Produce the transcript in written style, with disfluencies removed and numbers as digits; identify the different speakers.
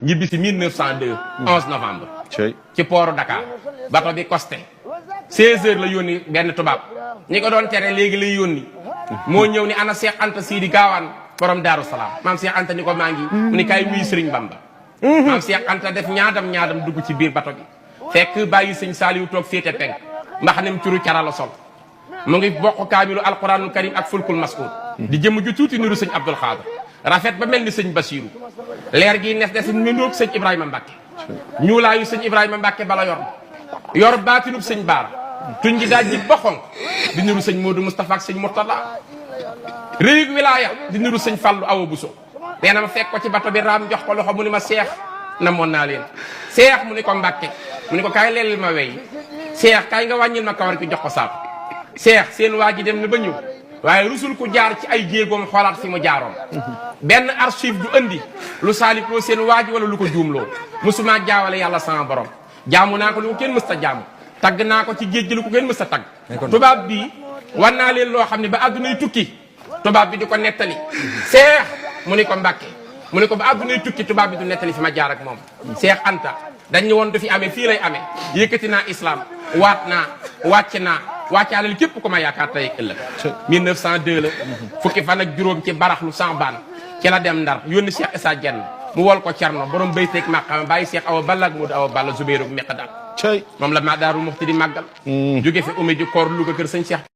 Speaker 1: ñibbi si 1902 11 novembre ci pooru Dakar bato bi costé 16 heures la yónni benn tubaab ñi ko doon tere léegi lay yónni moo ñëw ni ana Cheikh Anta Sidi Gaawaan borom Daaru Salaam maam Cheikh Anta ni ko maa ngi mu ni kaay wuy Sëriñ Bamba maam Cheikh Anta def ñaadam dugg ci biir bato bi fekk bàyyi sëñ Saaliwu toog féete penk mbaxanem curu cara la sol mu ngi bokk kaamilu alquranul karim ak fulkul mas'ud di jëm ju tuuti niru sëñ Abdul Xaadir rafet ba mel ni sëñ Basiiru leer gi nes des mëndoog sëñ Ibrahima Mbacke ñuulaayu sëñ Ibrahima Mbacke bala yor baatinub sëñ Baara tuñ ji daaj ji boxonk di niru sëñ Modou Moustapha ak sëñ Mourtala réyug wilaaya di niru sëñ Fallou Awa Bousso nee na ma fekk ko ci bato bi raam jox ko loxo mu ni ma seex namoon naa leen seex mu ni ko Mbacke mu ni ko kaay leel ma wey seex kaay nga wàññil ma kawar ki jox ko saako seex seen waa ji dem na ba ñëw waaye rusul ku jaar ci ay jéegoom xoolaat fi mu jaaroon benn archive du andi lu saalikloo seen waa ji wala lu ko juumloo musuma jaawale yàlla sama borom jaamu naa ko lu ko kenn mës ta jaamu tagg naa ko ci géej gi lu ko kenn mës ta tagg tubaab bi war naa leen loo xam ne ba àddunay tukki tubaab bi di ko nettali seex mu ni ko Mbàkke mu ni ko ba àddunay tukki tubaab bi du nettali fi ma jaar ak moom Seex Anta dañ ñu woon du fi amee fii lay amee yëkkati naa islam waat naa wàcc naa wàccaalal képp ku ma yaakaar tey ak ëllëg 1902 la fukki fan ak juróom ci baraxlu Sambaan ci la dem Ndar yónni Cheikh Issa Dieng mu wol ko Cerno borom bayteeg maqama bàyyi Cheikh Awa Balla ak Modou Awa Balla Zubeyru Meqdaad moom la ma Daaru Muxti di màggal jóge fi ume ji koor Louga kër sëñ Cheikh